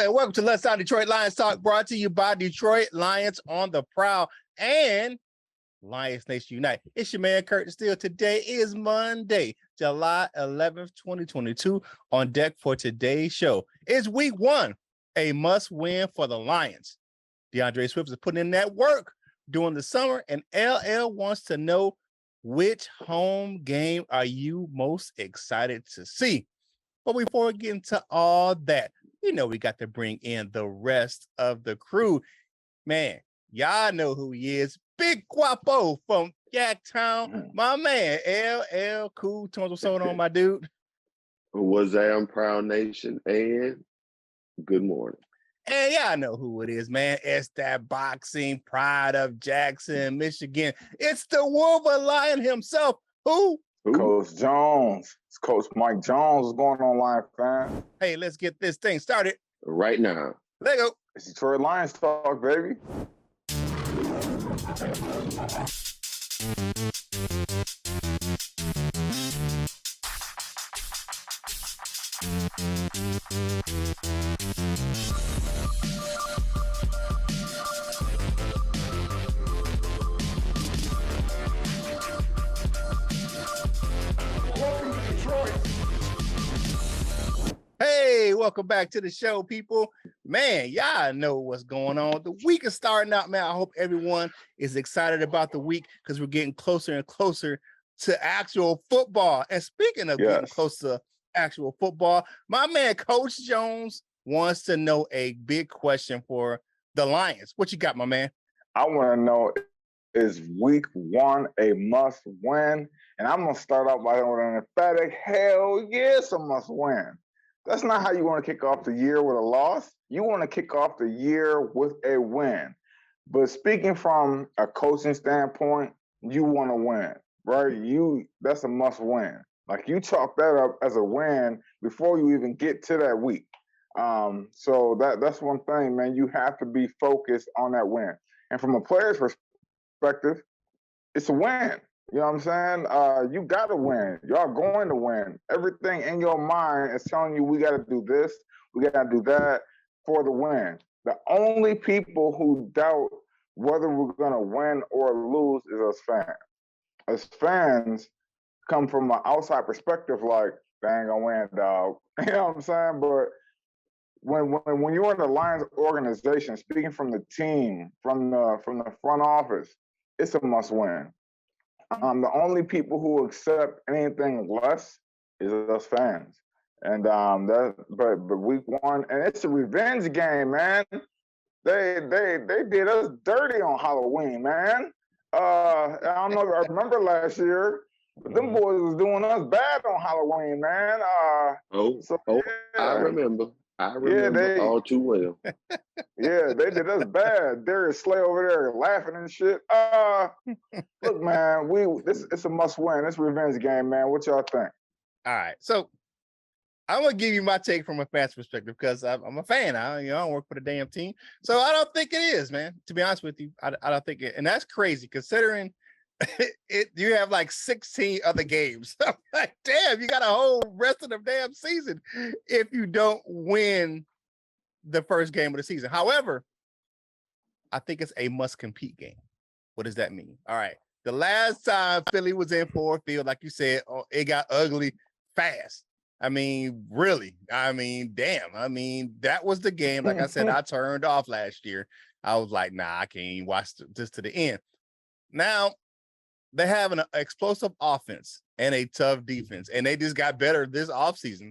and welcome to Let's Talk Detroit Lions Talk, brought to you by Detroit Lions on the Prowl and Lions Nation Unite. It's your man, Curt. Still, today is Monday, July 11th, 2022. On deck for today's show is week one, a must-win for the Lions. DeAndre Swift is putting in that work during the summer, and LL wants to know, which home game are you most excited to see? But before we get into all that, you know we got to bring in the rest of the crew. Man, y'all know who he is. Big Guapo from Yaktown. My man, LL Cool Tones. What's going on, my dude? What's up, Prowl Nation? And good morning. And y'all know who it is, man. It's that boxing pride of Jackson, Michigan. It's the Wolverine Lion himself. Who? Coach Jones. It's Coach Mike Jones. What's going on, Lion fan? Hey, let's get this thing started Right now. Let go. It's Detroit Lions talk, baby. Welcome to Detroit. Hey, welcome back to the show, people. Man, y'all know what's going on. The week is starting out, man. I hope everyone is excited about the week because we're getting closer and closer to actual football. And speaking of getting close to actual football, my man, Coach Jones, wants to know a big question for the Lions. What you got, my man? I want to know, is week one a must win? And I'm going to start out by with an emphatic, hell yes, a must win. That's not how you want to kick off the year with a loss. You want to kick off the year with a win. But speaking from a coaching standpoint, you want to win, right? That's a must win. Like, you chalk that up as a win before you even get to that week. So that's one thing, man. You have to be focused on that win. And from a player's perspective, it's a win. You know what I'm saying? You got to win. Y'all going to win. Everything in your mind is telling you we got to do this, we got to do that for the win. The only people who doubt whether we're going to win or lose is us fans. As fans come from an outside perspective like, they ain't going to win, dog. You know what I'm saying? But when you're in the Lions organization, speaking from the team, from the front office, it's a must win. The only people who accept anything less is us fans. And but week one, and it's a revenge game, man. They did us dirty on Halloween, man. I don't know if I remember last year, but them boys was doing us bad on Halloween, man. I remember. They all too well. Yeah, they did us bad. Darius Slay over there laughing and shit. Look, man, it's a must win. It's a revenge game, man. What y'all think? All right, so I'm gonna give you my take from a fan's perspective because I'm a fan. I don't work for the damn team, so I don't think it is, man. To be honest with you, I don't think it, and that's crazy considering you have like 16 other games. I'm like, damn, you got a whole rest of the damn season if you don't win the first game of the season. However, I think it's a must-compete game. What does that mean? All right. The last time Philly was in Ford Field, like you said, it got ugly fast. I mean, really. I mean, damn. I mean, that was the game. Like I said, I turned off last year. I was like, nah, I can't even watch this to the end. Now, they have an explosive offense and a tough defense, and they just got better this offseason.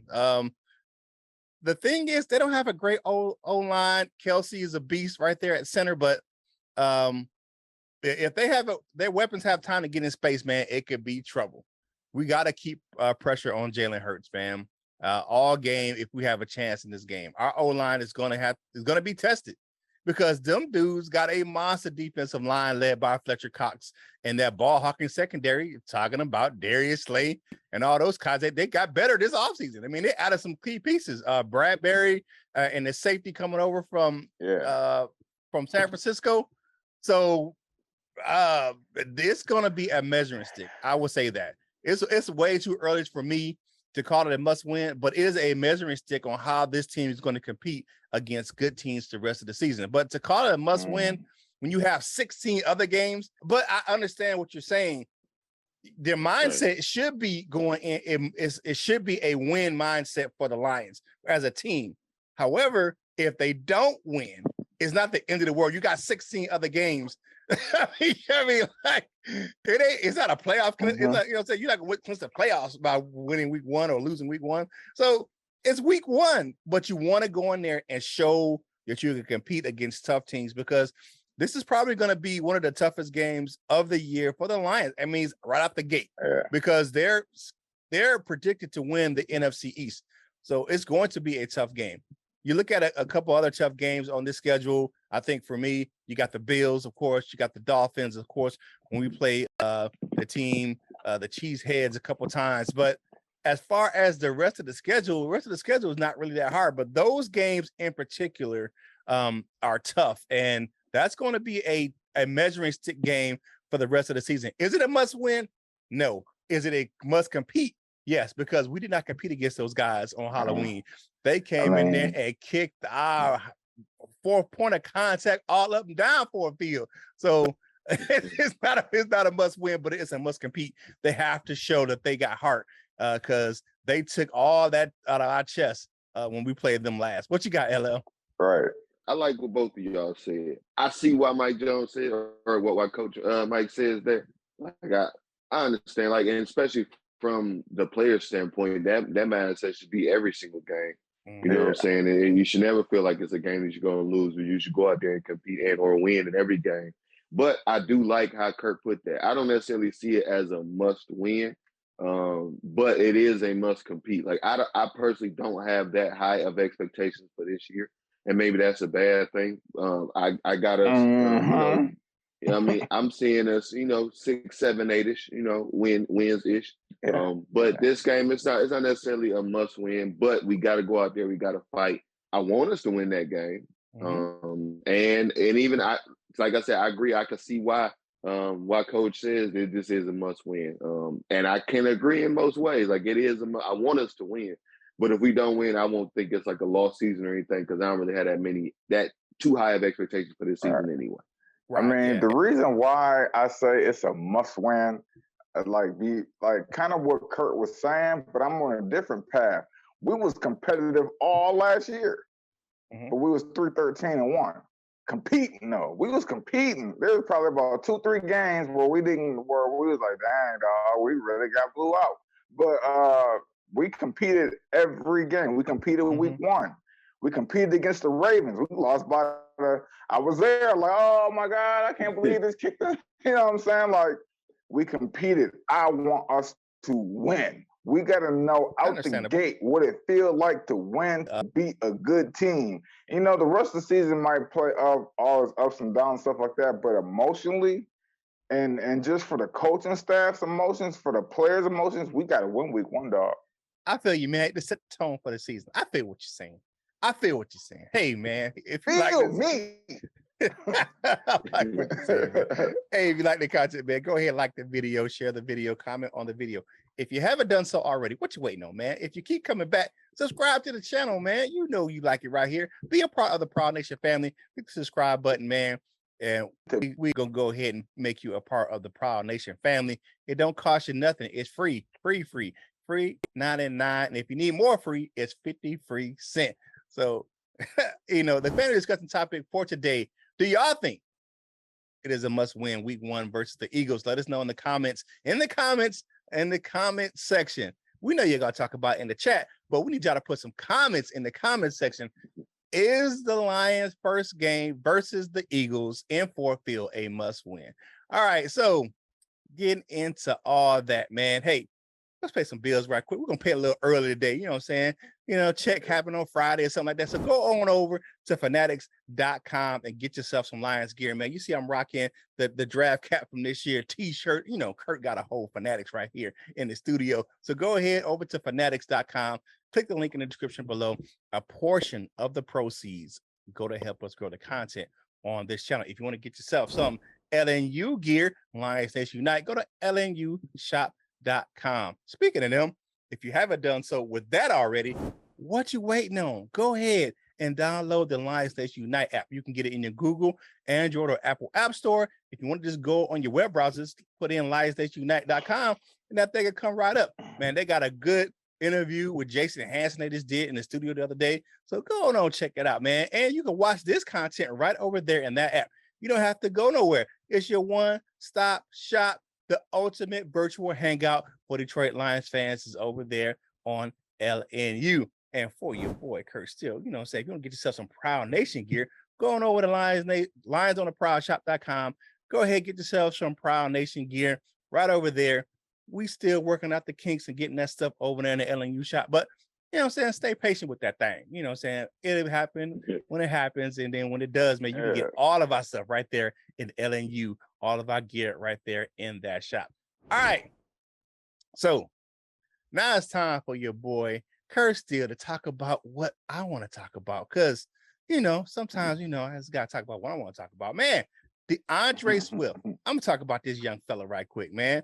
The thing is, they don't have a great O-line. Kelsey is a beast right there at center, but if they have their weapons have time to get in space, man, it could be trouble. We got to keep pressure on Jalen Hurts, fam. All game, if we have a chance in this game, our O-line is going to be tested. Because them dudes got a monster defensive line led by Fletcher Cox and that ball hawking secondary, talking about Darius Slay and all those guys. They got better this offseason. I mean, they added some key pieces. Bradbury and the safety coming over from San Francisco. So it's going to be a measuring stick. I would say that. It's way too early for me to call it a must win, but it is a measuring stick on how this team is going to compete against good teams the rest of the season. But to call it a must win when you have 16 other games, but I understand what you're saying. Their mindset should be going in. It should be a win mindset for the Lions as a team. However, if they don't win, it's not the end of the world. You got 16 other games. I mean, like it's not a playoff. It's not, you know, you're not going to win the playoffs by winning week 1 or losing week 1. So it's week 1, but you want to go in there and show that you can compete against tough teams, because this is probably going to be one of the toughest games of the year for the Lions. I mean, right off the gate, because they're predicted to win the NFC East. So it's going to be a tough game. You look at a couple other tough games on this schedule. I think for me, you got the Bills, of course. You got the Dolphins, of course, when we play the team, the Cheeseheads a couple times. But as far as the rest of the schedule is not really that hard. But those games in particular are tough. And that's going to be a measuring stick game for the rest of the season. Is it a must win? No. Is it a must compete? Yes, because we did not compete against those guys on Halloween. They came in there and kicked our 4 point of contact all up and down for a field. So it's not a must win, but it's a must compete. They have to show that they got heart, because they took all that out of our chest when we played them last. What you got, LL? Right. I like what both of y'all said. I see why Mike Jones said, or why Coach Mike says that. Like I understand, like, and especially from the player standpoint, that mindset should be every single game. You know what I'm saying? And you should never feel like it's a game that you're going to lose, but you should go out there and compete and or win in every game. But I do like how Curt put that. I don't necessarily see it as a must win, but it is a must compete. Like I personally don't have that high of expectations for this year, and maybe that's a bad thing. I got us, you know, I mean, I'm seeing us, 6, 7, 8-ish, wins-ish. But this game, it's not necessarily a must win, but we got to go out there. We got to fight. I want us to win that game. And even like I said, I agree. I can see why Coach says that this is a must win. And I can agree in most ways. Like it is, I want us to win. But if we don't win, I won't think it's like a lost season or anything, because I don't really have that too high of expectations for this season anyway. Right, I mean, the reason why I say it's a must win, kind of what Curt was saying, but I'm on a different path. We was competitive all last year, but we was 3-13-1. Competing, no, we was competing. There was probably about 2-3 games where we was like, dang, dog, we really got blew out. But we competed every game. We competed week 1. We competed against the Ravens. We lost by I was there like, oh my God, I can't believe this kicked us. You know what I'm saying? Like, we competed. I want us to win. We got to know out the gate what it feels like to win, to beat a good team. The rest of the season might play all its ups and downs, stuff like that, but emotionally and just for the coaching staff's emotions, for the players' emotions, we got to win week 1, dog. I feel you, man. To set the tone for the season. I feel what you're saying. Hey, man, if you like this, I like what you're saying, man. Hey, if you like the content, man, go ahead and like the video, share the video, comment on the video. If you haven't done so already, what you waiting on, man? If you keep coming back, subscribe to the channel, man. You know you like it right here. Be a part of the Prowl Nation family. Click the subscribe button, man. And we're going to go ahead and make you a part of the Prowl Nation family. It don't cost you nothing. It's free, free, 99. And if you need more free, it's 50 free cents. So, the family discussion topic for today, do y'all think it is a must win week 1 versus the Eagles? Let us know in the comments, in the comment section. We know you're going to talk about it in the chat, but we need y'all to put some comments in the comment section. Is the Lions' first game versus the Eagles in Ford Field a must win? All right, so getting into all that, man. Hey, let's pay some bills right quick. We're going to pay a little early today. You know what I'm saying? Check happened on Friday or something like that. So go on over to fanatics.com and get yourself some Lions gear, man. You see I'm rocking the draft cap from this year t-shirt. Curt got a whole Fanatics right here in the studio. So go ahead over to fanatics.com. Click the link in the description below. A portion of the proceeds go to help us grow the content on this channel. If you want to get yourself some LNU gear, Lions Nation Unite, go to lnushop.com. Speaking of them, if you haven't done so with that already, what you waiting on? Go ahead and download the Lions Nation Unite app. You can get it in your Google, Android, or Apple App Store. If you want to just go on your web browsers, put in lionsnationunite.com, and that thing will come right up. Man, they got a good interview with Jason Hansen they just did in the studio the other day. So go on, check it out, man. And you can watch this content right over there in that app. You don't have to go nowhere. It's your one-stop shop. The ultimate virtual hangout for Detroit Lions fans is over there on LNU. And for your boy, Curt Steele, you know what I'm saying? If you want to get yourself some Prowl Nation gear, go on over to lionsontheprowlshop.com. Go ahead, get yourself some Prowl Nation gear right over there. We still working out the kinks and getting that stuff over there in the LNU shop. But, you know what I'm saying? Stay patient with that thing. You know what I'm saying? It'll happen when it happens. And then when it does, man, you can get all of our stuff right there in LNU, all of our gear right there in that shop. All right. So now it's time for your boy, Curt Steele, to talk about what I want to talk about. Because, you know, sometimes, you know, I just got to talk about what I want to talk about. Man, DeAndre Swift. I'm going to talk about this young fella right quick, man.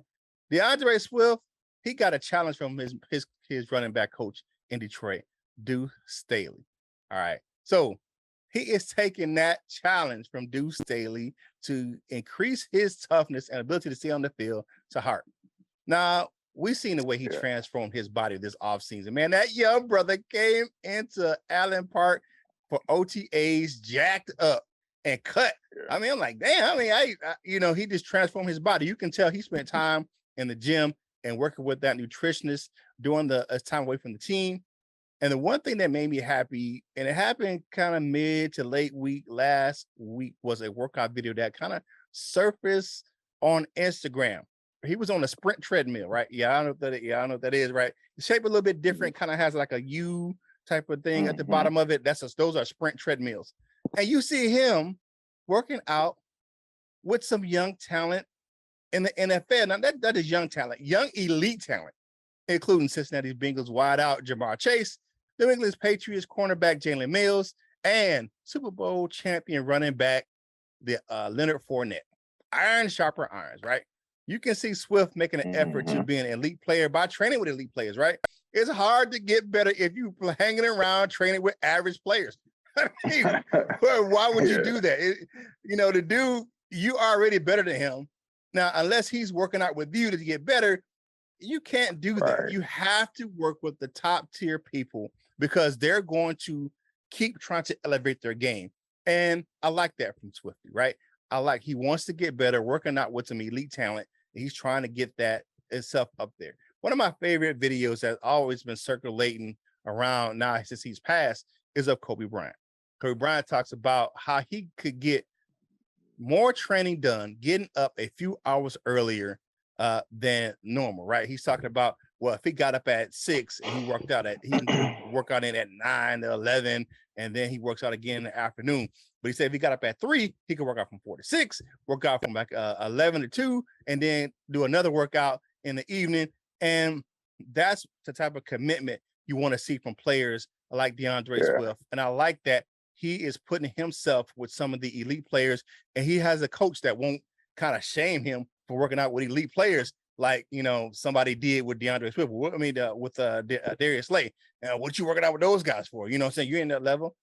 DeAndre Swift, he got a challenge from his running back coach in Detroit, Deuce Staley. All right. So he is taking that challenge from Deuce Staley to increase his toughness and ability to stay on the field to heart. Now, we've seen the way he transformed his body this offseason. Man, that young brother came into Allen Park for OTAs, jacked up and cut. I mean, I'm like, damn, I mean, I you know, he just transformed his body. You can tell he spent time in the gym and working with that nutritionist during the time away from the team. And the one thing that made me happy, and it happened kind of mid to late week last week, was a workout video that kind of surfaced on Instagram. He was on a sprint treadmill, right? Yeah, I know what that is, right? The shape a little bit different, kind of has like a U type of thing at the bottom of it. Those are sprint treadmills. And you see him working out with some young talent in the NFL. Now that is young talent, young elite talent, including Cincinnati Bengals wideout Jamar Chase, New England Patriots cornerback Jalen Mills, and Super Bowl champion running back Leonard Fournette. Iron sharper irons, right? You can see Swift making an effort to be an elite player by training with elite players, right? It's hard to get better if you hanging around training with average players. I mean, why would you do that? You know, the dude, you already better than him. Now, unless he's working out with you to get better, you can't do that. You have to work with the top tier people because they're going to keep trying to elevate their game. And I like that from Swifty, right? He wants to get better, working out with some elite talent. He's trying to get that itself up there. One of my favorite videos that's always been circulating around now since he's passed is of Kobe Bryant. Kobe Bryant talks about how he could get more training done, getting up a few hours earlier than normal, right? He's talking about, well, if he got up at 6 and he worked out in at 9 to 11, and then he works out again in the afternoon. But he said if he got up at 3, he could work out from 4 to 6, work out from like 11 to 2, and then do another workout in the evening. And that's the type of commitment you want to see from players like DeAndre Swift. And I like that he is putting himself with some of the elite players, and he has a coach that won't kind of shame him for working out with elite players, like, you know, somebody did with DeAndre Swift. I mean, with Darius Slay. What you working out with those guys for? You know what I'm saying? You're in that level.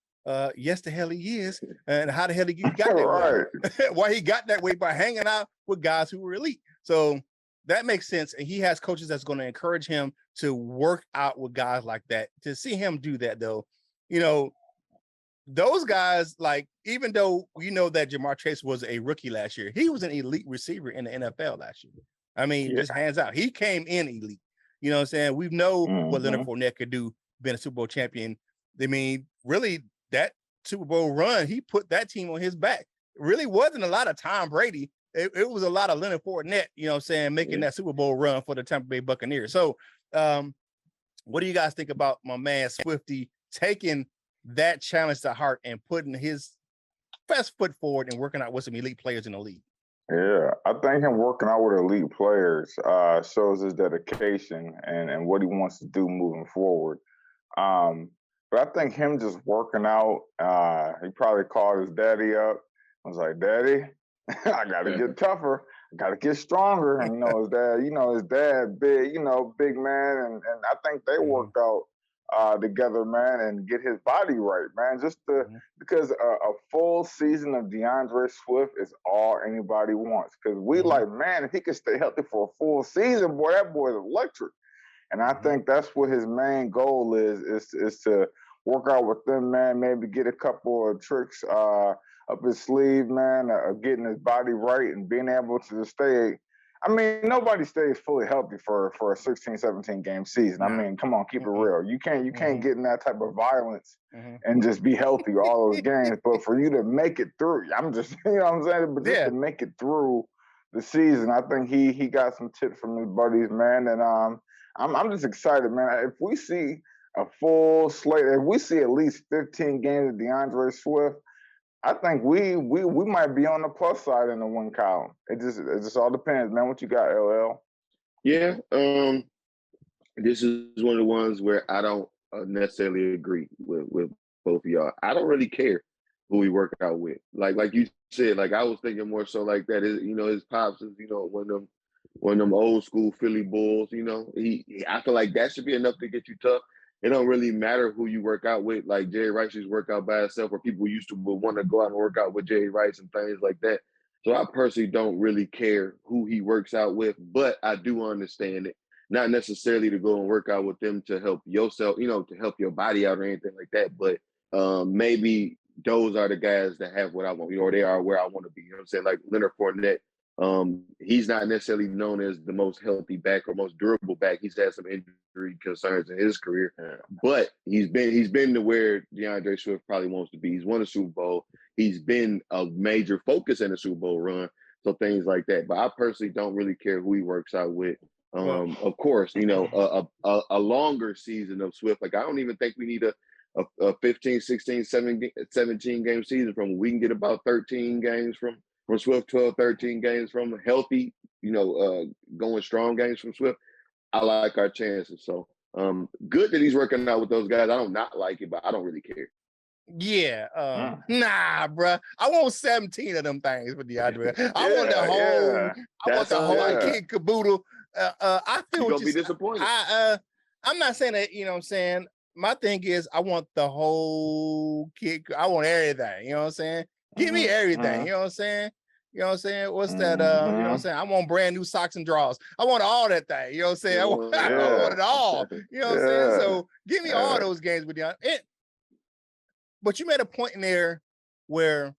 Yes, the hell he is. And how the hell he got that way? Why he got that way? By hanging out with guys who were elite. So that makes sense. And he has coaches that's going to encourage him to work out with guys like that. To see him do that, though, you know, those guys, like, even though we know that Jamar Chase was a rookie last year, he was an elite receiver in the NFL last year. I mean, just hands out. He came in elite. You know what I'm saying? We know what Leonard Fournette could do, being a Super Bowl champion. I mean, really, that Super Bowl run, he put that team on his back. It really wasn't a lot of Tom Brady. It was a lot of Leonard Fournette, you know what I'm saying, making that Super Bowl run for the Tampa Bay Buccaneers. So what do you guys think about my man Swifty taking that challenge to heart and putting his best foot forward and working out with some elite players in the league? Yeah, I think him working out with elite players shows his dedication and what he wants to do moving forward. But I think him just working out, he probably called his daddy up. I was like, Daddy, I got to get tougher. got to get stronger. And his dad, big, big man, and I think they worked out together, man, and get his body right, man. Because a full season of DeAndre Swift is all anybody wants. Because we like, man, if he could stay healthy for a full season, boy, that boy's electric. And I think that's what his main goal is to work out with them, man. Maybe get a couple of tricks up his sleeve, man, getting his body right and being able to stay. I mean, nobody stays fully healthy for a 16, 17 game season. I mean, come on, keep it real. You can't get in that type of violence and just be healthy all those games. But for you to make it through, I'm just, you know what I'm saying? But just to make it through the season, I think he got some tips from his buddies, man. And I'm just excited, man. If we see a full slate, if we see at least 15 games of DeAndre Swift, I think we might be on the plus side in the win column. It just all depends, man. What you got, LL? Yeah, this is one of the ones where I don't necessarily agree with both of y'all. I don't really care who we work out with. Like you said, like I was thinking more so like that. His pops is one of them old school Philly Bulls. I feel like that should be enough to get you tough. It don't really matter who you work out with. Like Jerry Rice used to work out by himself, or people used to want to go out and work out with Jerry Rice and things like that. So I personally don't really care who he works out with, but I do understand it. Not necessarily to go and work out with them to help yourself, to help your body out or anything like that. But maybe those are the guys that have what I want, or they are where I want to be. You know what I'm saying? Like Leonard Fournette. He's not necessarily known as the most healthy back or most durable back. He's had some injury concerns in his career, but he's been to where DeAndre Swift probably wants to be. He's won a Super Bowl. He's been a major focus in the Super Bowl run, so things like that. But I personally don't really care who he works out with. Of course, a longer season of Swift. Like I don't even think we need a 15, 16, 17 game season from him. We can get about 13 games from Swift, 12, 13 games from him, healthy, going strong games from Swift. I like our chances. So good that he's working out with those guys. I don't not like it, but I don't really care. Yeah. Nah, bruh. I want 17 of them things with DeAndre. I want the whole kid caboodle. I feel you're gonna be disappointed. I'm not saying that, you know what I'm saying? My thing is I want the whole kid. I want everything, you know what I'm saying? Give me everything, you know what I'm saying? You know what I'm saying? What's that? You know what I'm saying? I want brand new socks and drawers. I want all that thing. You know what I'm saying? I want it all. You know what I'm saying? So give me all those games with DeAndre. But you made a point in there where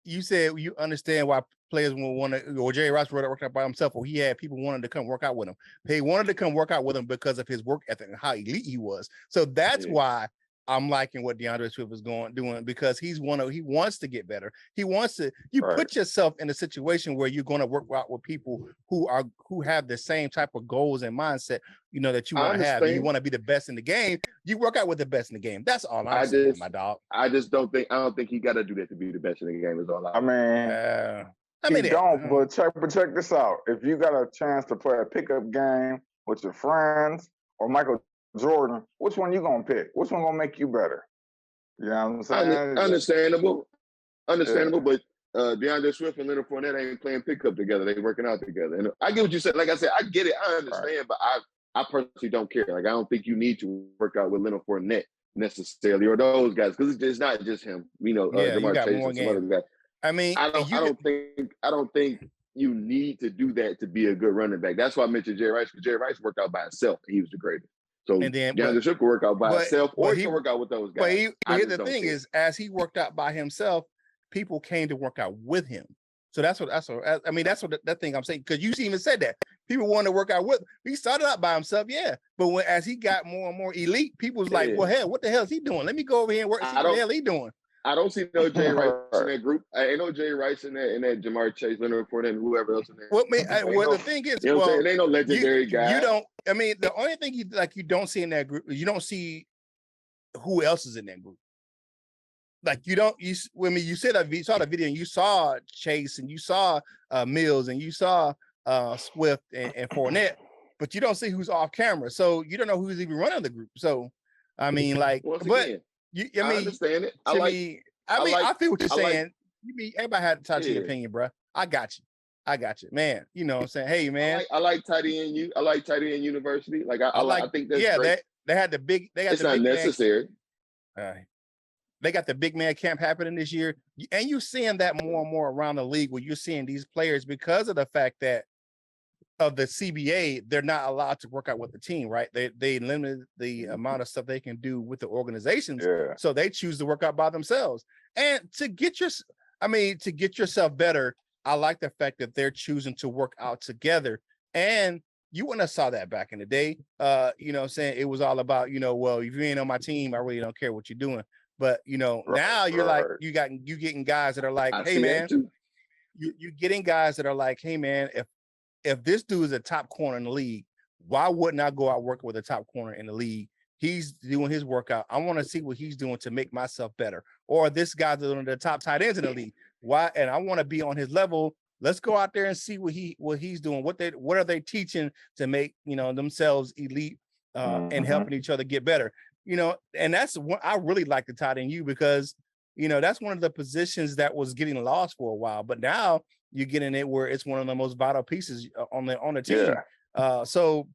you said you understand why players will want to, or Jerry Rice worked out by himself, or he had people wanting to come work out with him. He wanted to come work out with him because of his work ethic and how elite he was. So that's why I'm liking what DeAndre Swift is doing, because he wants to get better. He wants to. Put yourself in a situation where you're going to work out with people who have the same type of goals and mindset, that you want to have. You want to be the best in the game. You work out with the best in the game. That's all I'm saying, my dog. I don't think he got to do that to be the best in the game. Is all but check this out. If you got a chance to play a pickup game with your friends or Michael Jordan, which one you gonna pick? Which one gonna make you better? You know what I'm saying? Understandable, but DeAndre Swift and Leonard Fournette ain't playing pickup together. They working out together. And I get what you said. Like I said, I get it. I understand, but I personally don't care. Like I don't think you need to work out with Leonard Fournette necessarily, or those guys, because it's not just him. Jamar Chase and some other guys. I mean, I don't think you need to do that to be a good running back. That's why I mentioned Jerry Rice, because Jerry Rice worked out by himself. He was the greatest. So DeAndre Swift can work out by himself, or he can work out with those guys. But here's the thing is, as he worked out by himself, people came to work out with him. So that's what that thing I'm saying, because you even said that people wanted to work out with him. He started out by himself, but as he got more and more elite, people was like, well, hell, what the hell is he doing? Let me go over here and work. See what the hell he doing. I don't see no Jerry Rice in that group. I ain't no Jerry Rice in that Jamar Chase, Leonard Fournette, and whoever else in there. The thing is, it ain't no legendary guy. You don't. I mean, the only thing you don't see in that group, you don't see who else is in that group. Like you don't. You said that you saw the video and you saw Chase and you saw Mills and you saw Swift and Fournette, but you don't see who's off camera. So you don't know who's even running the group. So I mean, like, I understand it. I feel what you're saying. Everybody had to touch your opinion, bro. I got you. I got you, man. You know what I'm saying? Hey, man. I like tight end. I like tight end university. Like I think that's great. They had the big. They got it's the not big necessary. Man. They got the big man camp happening this year, and you're seeing that more and more around the league, where you're seeing these players, because of the fact that of the CBA, they're not allowed to work out with the team, right? They limit the amount of stuff they can do with the organizations, so they choose to work out by themselves. And to get yourself better, I like the fact that they're choosing to work out together. And you wouldn't have saw that back in the day. You know what I'm saying? It was all about, well, if you ain't on my team, I really don't care what you're doing. But now you're like, you getting guys that are like, hey man, you're getting guys that are like, hey man, if this dude is a top corner in the league, why wouldn't I go out working with a top corner in the league? He's doing his workout. I want to see what he's doing to make myself better. Or this guy's one of the top tight ends in the league. Why? And I want to be on his level. Let's go out there and see what he's doing. What are they teaching to make themselves elite and helping each other get better? And that's what I really like the tight end because that's one of the positions that was getting lost for a while, but now you're getting it where it's one of the most vital pieces on the team. So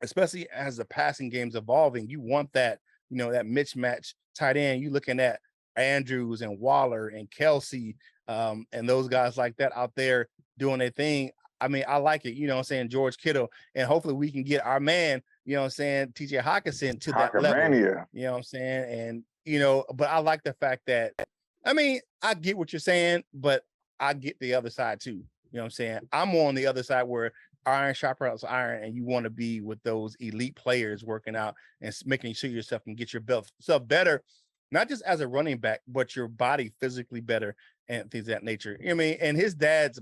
especially as the passing game's evolving, you want that that mismatch tight end. You looking at Andrews and Waller and Kelsey and those guys like that out there doing their thing. I mean, I like it, I'm saying, George Kittle, and hopefully we can get our man, I'm saying, TJ Hawkinson to that level, you know what I'm saying? And, but I like the fact that, I mean, I get what you're saying, but I get the other side too. You know what I'm saying? I'm on the other side where iron sharpens iron, and you want to be with those elite players working out and making sure yourself can get yourself better, not just as a running back, but your body physically better and things of that nature. I mean, and his dad's,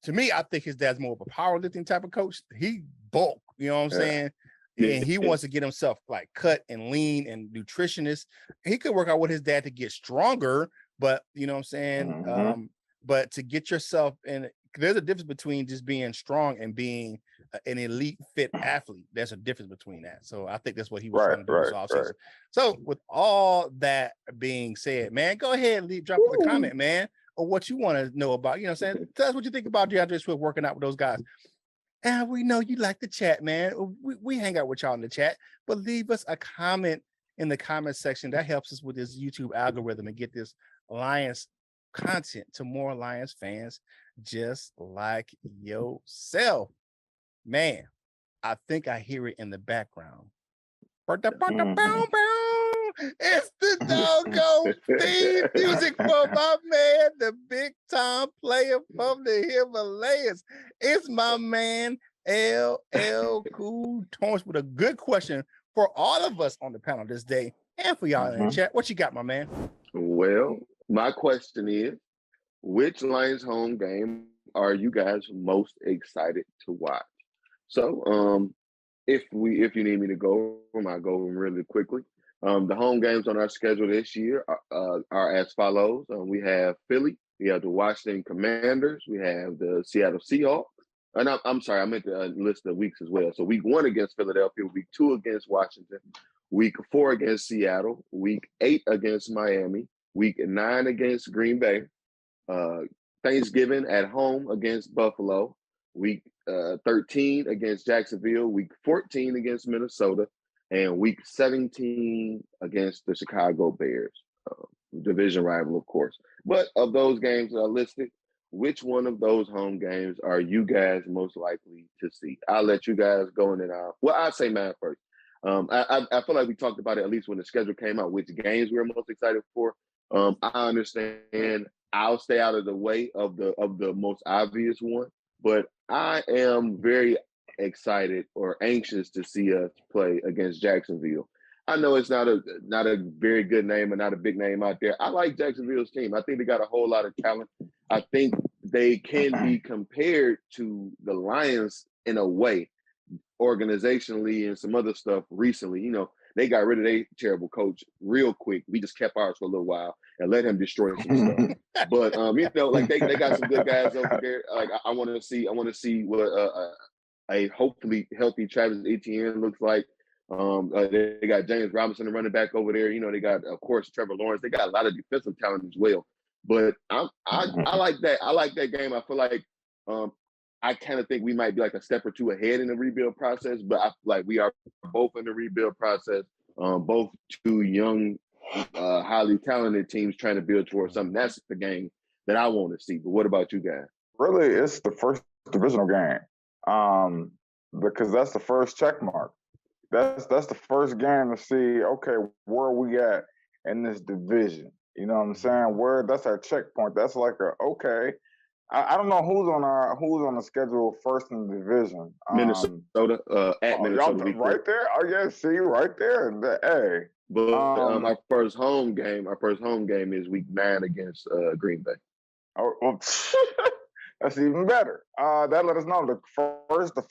to me, I think his dad's more of a powerlifting type of coach. He bulk, you know what I'm saying? And he wants to get himself like cut and lean and nutritionist. He could work out with his dad to get stronger, but you know what I'm saying? But to get yourself in, there's a difference between just being strong and being an elite fit athlete. There's a difference between that. So I think that's what he was trying to do this offseason. So with all that being said, man, go ahead and drop us a comment, man, or what you want to know about, you know what I'm saying? Tell us what you think about DeAndre Swift working out with those guys. And we know you like the chat, man. We hang out with y'all in the chat, but leave us a comment in the comment section. That helps us with this YouTube algorithm and get this Lions content to more Lions fans just like yourself. Man, I think I hear it in the background. It's the doggone theme music for my man, the big time player from the Himalayas. It's my man, LL Cool Tones, with a good question for all of us on the panel this day and for y'all in the chat. What you got, my man? Well, my question is, which Lions home game are you guys most excited to watch? So, if you need me to go over, I'll go over them really quickly. The home games on our schedule this year are as follows. We have Philly, we have the Washington Commanders, we have the Seattle Seahawks. And I'm sorry, I meant to list the weeks as well. So week 1 against Philadelphia, week 2 against Washington, week 4 against Seattle, week 8 against Miami, week 9 against Green Bay, Thanksgiving at home against Buffalo, week 13 against Jacksonville, week 14 against Minnesota, and week 17 against the Chicago Bears, division rival, of course. But of those games that are listed, which one of those home games are you guys most likely to see? I'll let you guys go in and out. Well, I'll say mine first. I feel like we talked about it at least when the schedule came out, which games we were most excited for. I understand I'll stay out of the way of the most obvious one, but I am very excited or anxious to see us play against Jacksonville. I know it's not a very good name and not a big name out there. I like Jacksonville's team. I think they got a whole lot of talent. I think they can be compared to the Lions in a way, organizationally and some other stuff recently. They got rid of their terrible coach real quick. We just kept ours for a little while and let him destroy some stuff. But like they got some good guys over there. Like I want to see what a hopefully healthy Travis Etienne looks like. They got James Robinson, the running back over there. They got, of course, Trevor Lawrence. They got a lot of defensive talent as well. But I like that. I like that game. I feel like I kind of think we might be like a step or two ahead in the rebuild process, but I like we are both in the rebuild process. Both two young, highly talented teams trying to build towards something. That's the game that I want to see. But what about you guys? Really, it's the first divisional game, because that's the first check mark. That's the first game to see, okay, where are we at in this division? You know what I'm saying? Where that's our checkpoint. That's like okay. I don't know who's on the schedule first in the division. Minnesota, at Minnesota. Right there. Oh yeah, see, right there. Hey. But our first home game is week 9 against Green Bay. Oh, well, that's even better. That let us know the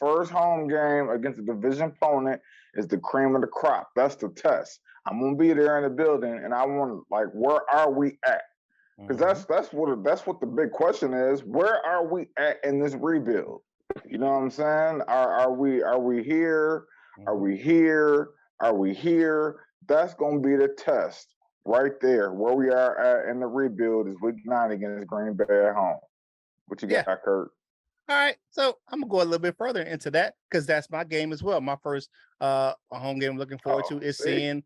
first home game against a division opponent is the cream of the crop. That's the test. I'm gonna be there in the building, and I want where are we at? Because that's what the big question is. Where are we at in this rebuild? You know what I'm saying? Are we here? Are we here? Are we here? That's gonna be the test right there. Where we are at in the rebuild is week 9 against Green Bay at home. What you got, Curt? All right, so I'm gonna go a little bit further into that because that's my game as well. My first home game I'm looking forward to is in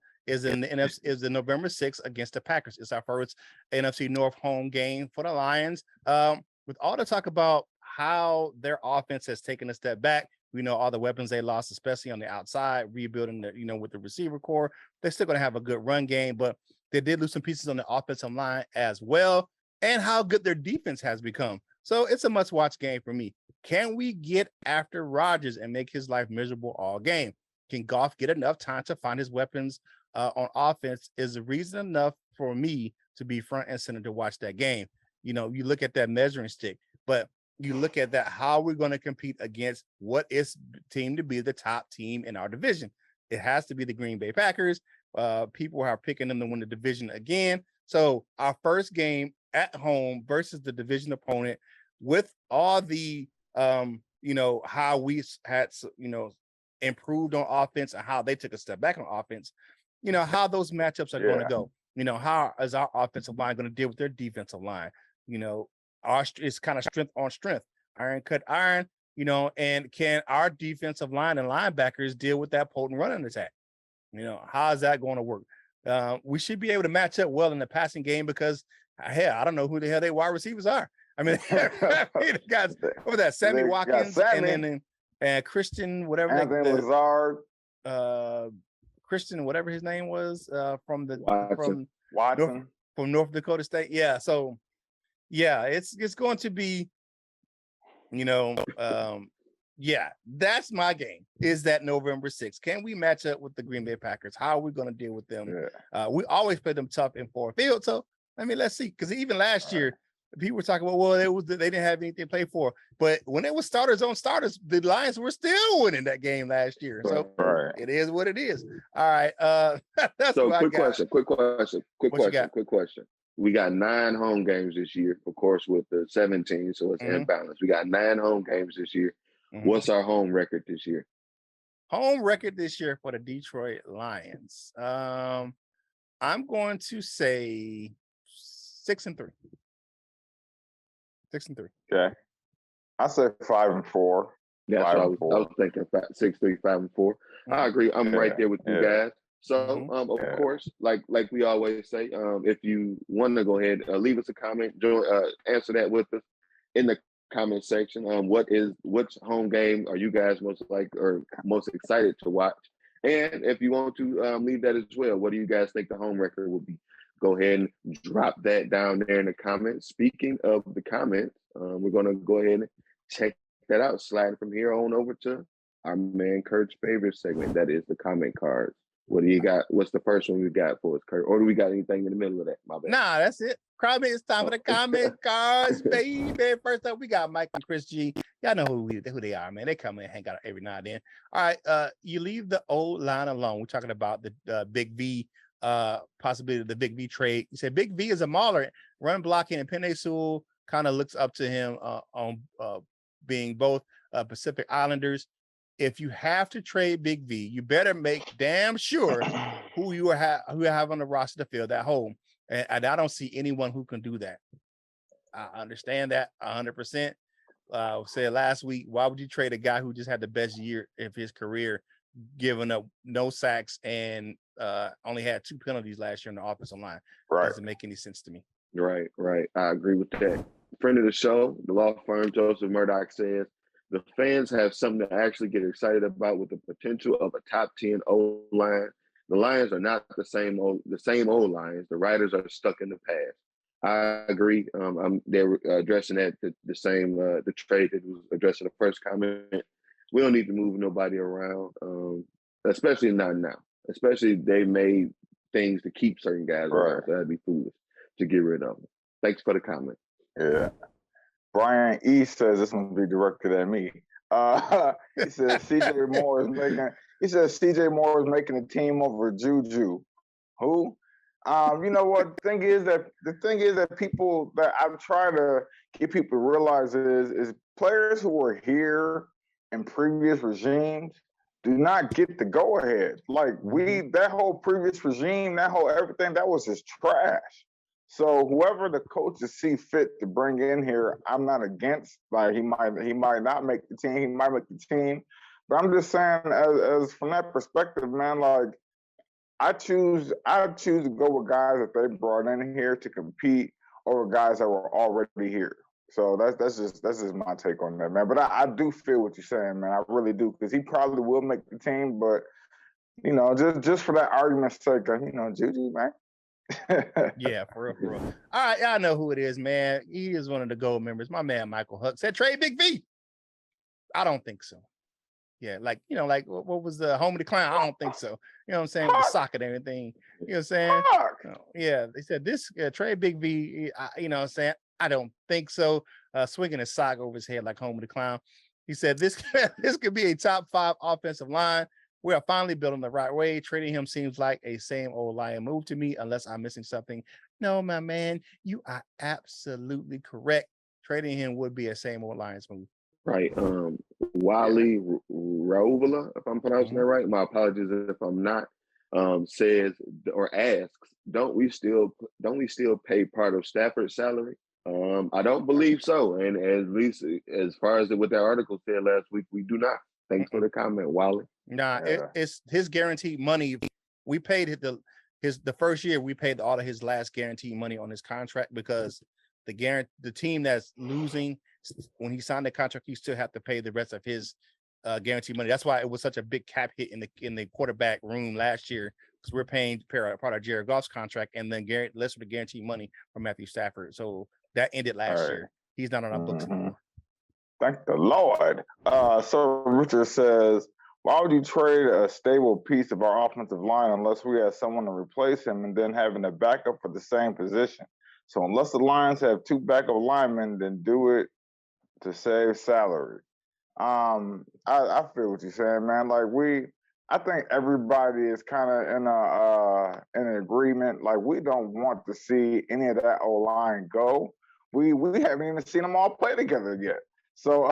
the NFC is the November 6th against the Packers. It's our first NFC North home game for the Lions. With all the talk about how their offense has taken a step back, we know all the weapons they lost, especially on the outside, rebuilding with the receiver core. They're still gonna have a good run game, but they did lose some pieces on the offensive line as well, and how good their defense has become. So it's a must-watch game for me. Can we get after Rodgers and make his life miserable all game? Can Goff get enough time to find his weapons on offense? Is the reason enough for me to be front and center to watch that game? You look at that measuring stick, but you look at that, how we're going to compete against what is team to be the top team in our division. It has to be the Green Bay Packers. People are picking them to win the division again. So our first game at home versus the division opponent, with all the how we had improved on offense and how they took a step back on offense, how those matchups are going to go. How is our offensive line going to deal with their defensive line? It's kind of strength on strength, iron cut iron, and can our defensive line and linebackers deal with that potent running attack? How is that going to work? We should be able to match up well in the passing game because, hell, I don't know who the hell they wide receivers are. I mean, the guys over that Sammy Watkins and Christian, whatever Lazard, Christian, whatever his name was, from North Dakota State. Yeah, so yeah, it's going to be, that's my game. Is that November 6th? Can we match up with the Green Bay Packers? How are we going to deal with them? Yeah. We always play them tough in Ford Field, so let's see. Because even last year, people were talking about, they didn't have anything to play for. But when it was starters on starters, the Lions were still winning that game last year. So it is what it is. All right. That's so quick question. We got 9 home games this year, of course, with the 17, so it's imbalanced. We got 9 home games this year. What's our home record this year? Home record this year for the Detroit Lions. I'm going to say 6-3. 6-3. Okay. I said 5-4. That's what I was thinking. 6-3, 5-4. I agree. I'm right there with you guys. So, of course, like we always say, if you want to go ahead, leave us a comment, answer that with us in the comment section. Which home game are you guys most excited to watch? And if you want to leave that as well, what do you guys think the home record will be? Go ahead and drop that down there in the comments. Speaking of the comments, we're going to go ahead and check that out. Slide from here on over to our man Curt's favorite segment. That is the comment cards. What do you got? What's the first one we got for us, Curt? Or do we got anything in the middle of that? My bad. Nah, that's it. It's time for the comment cards, baby. First up, we got Mike and Chris G. Y'all know who they are, man. They come in and hang out every now and then. All right, you leave the old line alone. We're talking about the Big V, possibility of the Big V trade. You said Big V is a mauler, run blocking, and Penei Sewell kind of looks up to him on being both Pacific Islanders. If you have to trade Big V, you better make damn sure who you have on the roster to fill that hole. And I don't see anyone who can do that. I understand that 100%. said last week, why would you trade a guy who just had the best year of his career, giving up no sacks and only had 2 penalties last year on the offensive line? Right. Doesn't make any sense to me. Right. I agree with that. Friend of the show, the law firm, Joseph Murdoch, says the fans have something to actually get excited about with the potential of a top 10 O-line. The Lions are not the same old Lions. The Riders are stuck in the past. I agree. They're addressing that the same the trade that was addressing the first comment. We don't need to move nobody around, especially not now. Especially they made things to keep certain guys around. So that'd be foolish to get rid of them. Thanks for the comment. Yeah. Brian E says this one will be directed at me. He says CJ Moore is making a team over Juju. Who? You know what? The thing is that people that I'm trying to get people to realize is players who were here in previous regimes do not get the go ahead. Like that whole previous regime, that whole everything, that was just trash. So whoever the coaches see fit to bring in here, I'm not against. Like he might not make the team, he might make the team. But I'm just saying, as from that perspective, man, like I choose to go with guys that they brought in here to compete over guys that were already here. So that's just my take on that, man. But I do feel what you're saying, man. I really do, because he probably will make the team, but you know, just for that argument's sake, you know, Juju, man. Yeah, for real. All right, y'all know who it is, man. He is one of the gold members. My man Michael Huck said trade Big V. I don't think so. Yeah, like, you know, like what was the home of the clown? I don't think so. You know what I'm saying? With the sock and everything. You know what I'm saying? Yeah, they said this trade Big V. You know what I'm saying? I don't think so. Swinging a sock over his head like home of the clown. He said this could be a top 5 offensive line. We are finally building the right way. Trading him seems like a same old Lion move to me, unless I'm missing something. No, my man, you are absolutely correct. Trading him would be a same old Lions move. Right. Wally Rovola, if I'm pronouncing that right. My apologies if I'm not. Says or asks, don't we still pay part of Stafford's salary? I don't believe so. And at least as far as what that article said last week, we do not. Thanks for the comment, Wally. Nah, it's his guaranteed money. We paid the first year. We paid all of his last guaranteed money on his contract, because the team that's losing, when he signed the contract, he still have to pay the rest of his guaranteed money. That's why it was such a big cap hit in the quarterback room last year, because we're paying part of Jared Goff's contract and then less of the guaranteed money from Matthew Stafford. So that ended last year. He's not on our books anymore. Thank the Lord. So Richard says, why would you trade a stable piece of our offensive line unless we have someone to replace him and then having a backup for the same position? So unless the Lions have 2 backup linemen, then do it to save salary. I feel what you're saying, man. Like I think everybody is kind of in an agreement. Like we don't want to see any of that O-line go. We haven't even seen them all play together yet. So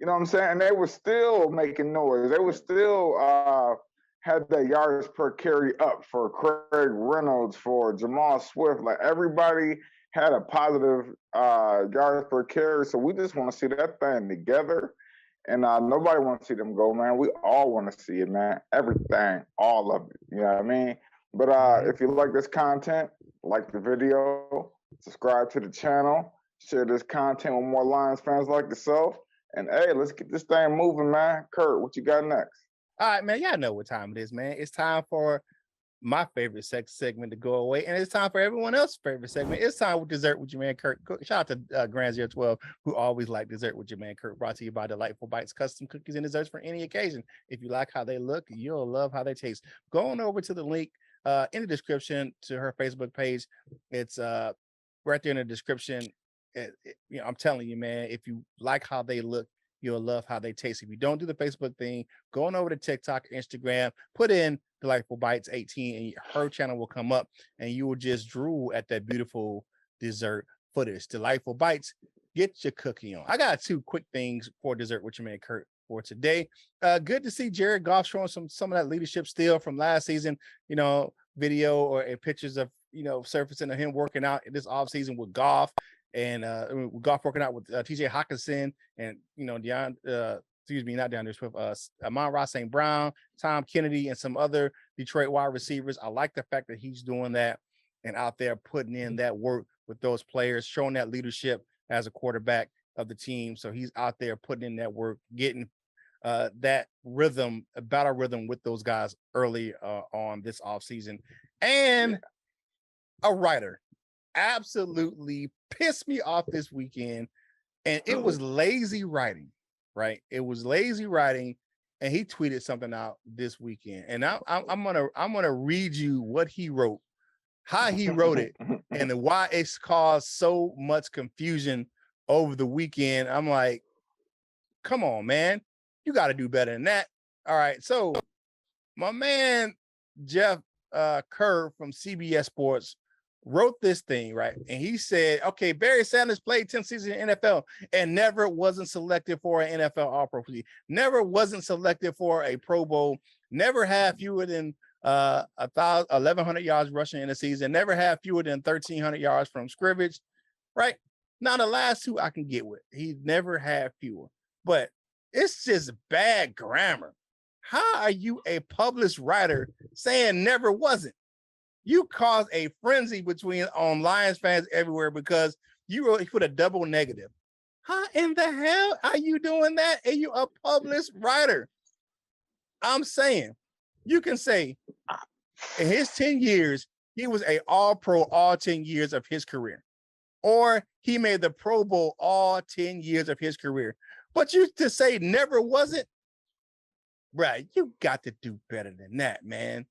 you know what I'm saying? And they were still making noise. They were still had their yards per carry up for Craig Reynolds, for Jamal Swift. Like everybody had a positive yards per carry. So we just want to see that thing together. And nobody wants to see them go, man. We all want to see it, man. Everything, all of it. You know what I mean? But if you like this content, like the video, subscribe to the channel, share this content with more Lions fans like yourself. And hey, let's get this thing moving, man. Curt, what you got next? All right, man. Y'all know what time it is, man. It's time for my favorite segment to go away, and it's time for everyone else's favorite segment. It's time with Dessert with your man Curt. Shout out to Grand 012, who always like Dessert with your man Curt, brought to you by Delightful Bites, custom cookies and desserts for any occasion. If you like how they look, you'll love how they taste. Go on over to the link in the description to her Facebook page. It's right there in the description. You know, I'm telling you, man, if you like how they look, you'll love how they taste. If you don't do the Facebook thing, go on over to TikTok, Instagram, put in Delightful Bites 18, and her channel will come up, and you will just drool at that beautiful dessert footage. Delightful Bites, get your cookie on. I got 2 quick things for Dessert with your man Curt for today. Good to see Jared Goff showing some of that leadership still from last season. You know, video or pictures of, you know, surfacing of him working out this offseason with Goff. and golf working out with TJ Hawkinson and not DeAndre Swift, Amon-Ra St. Brown, Tom Kennedy, and some other Detroit wide receivers. I like the fact that he's doing that and out there putting in that work with those players, showing that leadership as a quarterback of the team. So he's out there putting in that work, getting that rhythm, a battle rhythm with those guys early on this offseason. And a writer absolutely pissed me off this weekend, and it was lazy writing, right? It was lazy writing, and he tweeted something out this weekend, and I'm gonna read you what he wrote, how he wrote it, and why it's caused so much confusion over the weekend. I'm like, come on, man, you got to do better than that. All right, so my man Jeff Kerr from CBS Sports wrote this thing, right? And he said, okay, Barry Sanders played 10 seasons in NFL and never wasn't selected for an NFL All-Pro, never wasn't selected for a Pro Bowl, never had fewer than 1,100 yards rushing in a season, never had fewer than 1,300 yards from scrimmage, right? Now, the last two I can get with. He never had fewer, but it's just bad grammar. How are you a published writer saying never wasn't? You caused a frenzy on Lions fans everywhere because you put a double negative. How in the hell are you doing that? And you a published writer? I'm saying you can say in his 10 years, he was a all-pro all 10 years of his career. Or he made the Pro Bowl all 10 years of his career. But you to say never wasn't, right, you got to do better than that, man.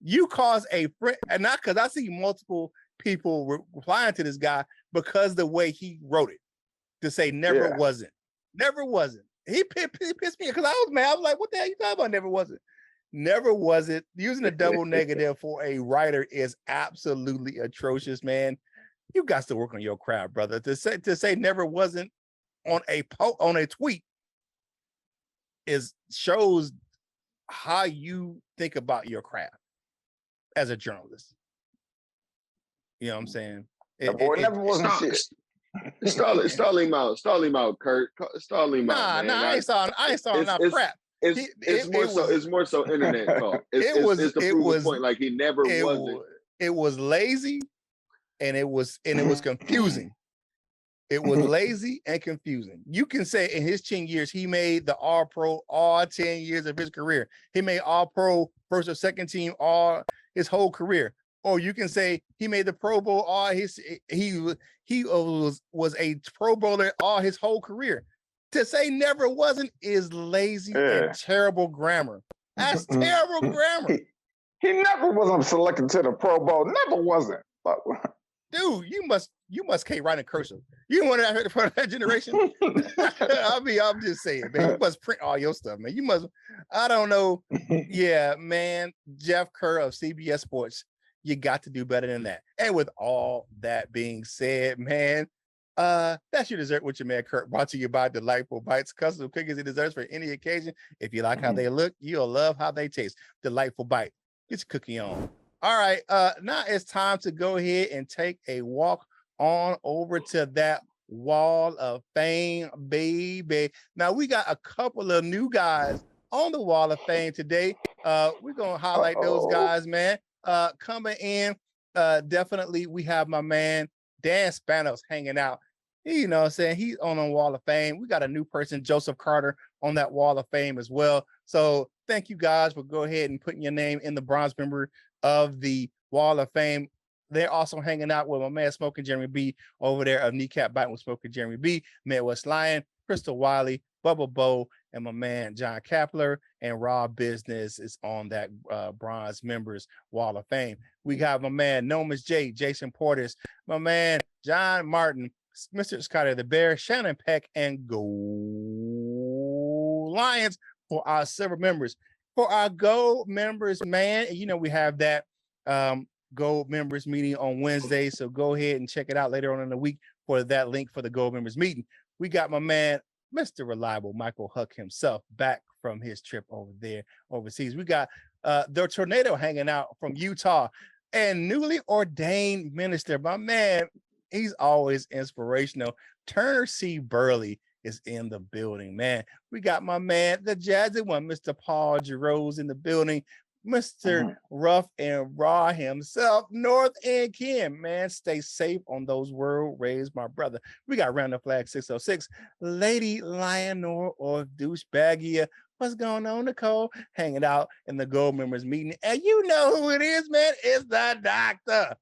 You cause a friend, and not because I see multiple people replying to this guy because the way he wrote it to say never wasn't. Never wasn't. He pissed me because I was mad. I was like, what the hell you talking about? Never wasn't. Never wasn't. Using a double negative for a writer is absolutely atrocious, man. You got to work on your craft, brother. To say never wasn't on a tweet shows how you think about your craft as a journalist. You know what I'm saying? Stall him out, Kurt. Stall him out, man. I ain't stalling out crap. It's more so internet talk. It's to prove a point, like he never wasn't. It was lazy, and it was confusing. It was lazy and confusing. You can say in his 10 years, he made the All-Pro all 10 years of his career. He made All-Pro first or second team all his whole career. Or you can say he made the Pro Bowl he was a Pro Bowler all his whole career. To say never wasn't is lazy and terrible grammar. That's terrible grammar. He never wasn't selected to the Pro Bowl. Never wasn't. Dude, you must can't write in cursive. You want to part of that generation? I'm just saying, man. You must print all your stuff, man. You must. I don't know. Yeah, man. Jeff Kerr of CBS Sports. You got to do better than that. And with all that being said, man, that's your dessert with your man Curt. Brought to you by Delightful Bites, custom cookies and desserts for any occasion. If you like how they look, you'll love how they taste. Delightful Bite. Get your cookie on. All right, now it's time to go ahead and take a walk on over to that Wall of Fame, baby. Now, we got a couple of new guys on the Wall of Fame today. We're going to highlight those guys, man. Coming in, definitely, we have my man, Dan Spanos, hanging out. You know what I'm saying? He's on the Wall of Fame. We got a new person, Joseph Carter, on that Wall of Fame as well. So thank you guys for go ahead and putting your name in the bronze member of the Wall of Fame. They're also hanging out with my man Smoking Jeremy B over there of Kneecap Biting with Smoking Jeremy B, Midwest Lion, Crystal Wiley, Bubba Bow, and my man John Kapler and Raw Business is on that bronze members Wall of Fame. We got my man Nomus J, Jason Portis, my man John Martin, Mr. Scotty the Bear, Shannon Peck, and Go Lions for our silver members. For our gold members, man, you know, we have that gold members meeting on Wednesday. So go ahead and check it out later on in the week for that link for the gold members meeting. We got my man, Mr. Reliable Michael Huck himself back from his trip over there overseas. We got the Tornado hanging out from Utah and newly ordained minister, my man He's always inspirational. Turner C. Burley is in the building, man. We got my man, the Jazzy one, Mr. Paul Giroux's in the building. Mr. Rough and Raw himself, North and Ken, man, stay safe on those world raised, my brother. We got Round the Flag 606, Lady Lionor or Douchebagia. What's going on, Nicole? Hanging out in the Gold Members meeting. And you know who it is, man. It's the doctor.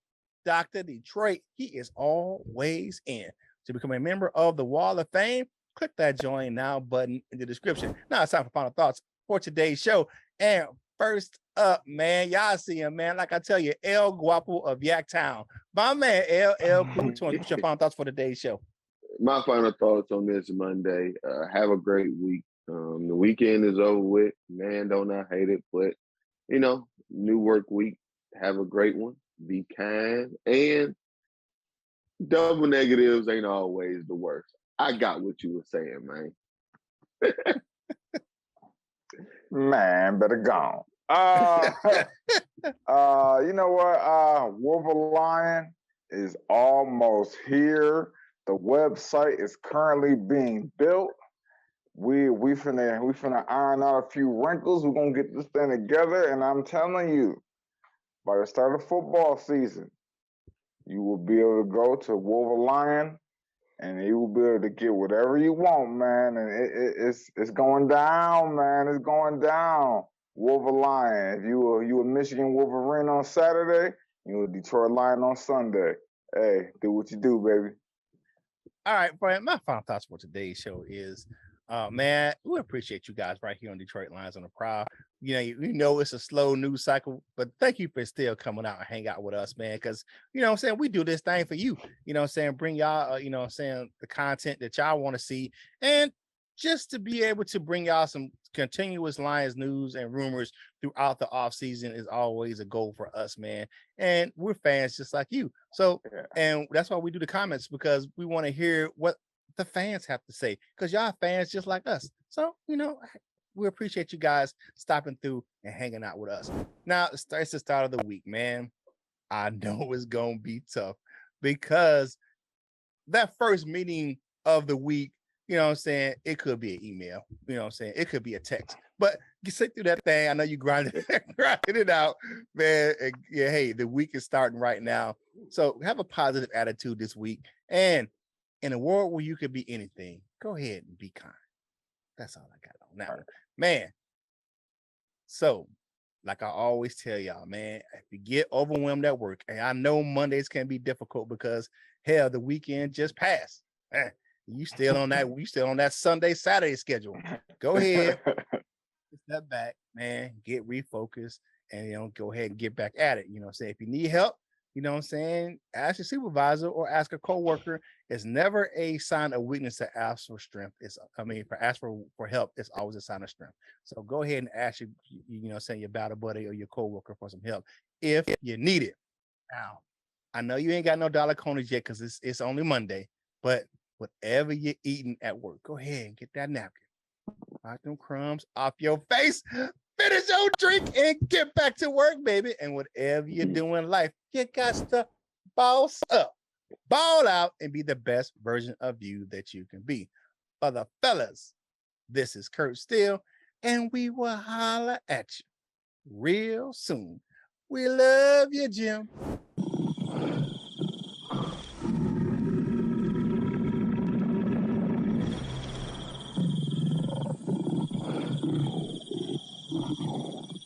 Dr. Detroit. He is always in. To become a member of the Wall of Fame, click that join now button in the description. Now it's time for final thoughts for today's show. And first up, man, y'all see him, man. Like I tell you, El Guapo of Yaktown. My man, El Cool. What's your final thoughts for today's show? My final thoughts on this Monday. Have a great week. The weekend is over with. Man, don't I hate it? But, new work week. Have a great one. Be kind. And double negatives ain't always the worst. I got what you were saying, man. Man, better gone. You know what? Wolver Lion is almost here. The website is currently being built. We finna iron out a few wrinkles. We're gonna get this thing together, and I'm telling you, by the start of football season, you will be able to go to Wolver Lion, and you will be able to get whatever you want, man. And it's going down, man. It's going down. Wolver Lion. If you a Michigan Wolverine on Saturday, you a Detroit Lion on Sunday. Hey, do what you do, baby. All right, Brian. My final thoughts for today's show is, man, we appreciate you guys right here on Detroit Lions on the Prowl. You know it's a slow news cycle, but thank you for still coming out and hang out with us, man. Because what I'm saying, we do this thing for you. What I'm saying, bring y'all, the content that y'all want to see, and just to be able to bring y'all some continuous Lions news and rumors throughout the offseason is always a goal for us, man. And we're fans just like you. So, and that's why we do the comments, because we want to hear what the fans have to say, because y'all fans just like us. So, we appreciate you guys stopping through and hanging out with us. Now, it's the start of the week, man. I know it's going to be tough, because that first meeting of the week, it could be an email, it could be a text, but you sit through that thing. I know you grinding it out, man. And, hey, the week is starting right now. So have a positive attitude this week. And in a world where you could be anything, go ahead and be kind. That's all I got on that one, man. So, like I always tell y'all, man, if you get overwhelmed at work, and I know Mondays can be difficult because hell, the weekend just passed. You still on that Sunday, Saturday schedule. Go ahead, step back, man, get refocused, and go ahead and get back at it. If you need help, ask your supervisor or ask a coworker. It's never a sign of weakness to ask for strength. Ask for help, it's always a sign of strength. So go ahead and ask your battle buddy or your coworker for some help if you need it. Now, I know you ain't got no dollar conies yet because it's only Monday, but whatever you're eating at work, go ahead and get that napkin. Wipe them crumbs off your face. Finish your drink and get back to work, baby. And whatever you're doing in life, you got to boss up, ball out, and be the best version of you that you can be. For the fellas, this is Curt Steele, and we will holler at you real soon. We love you, Jim.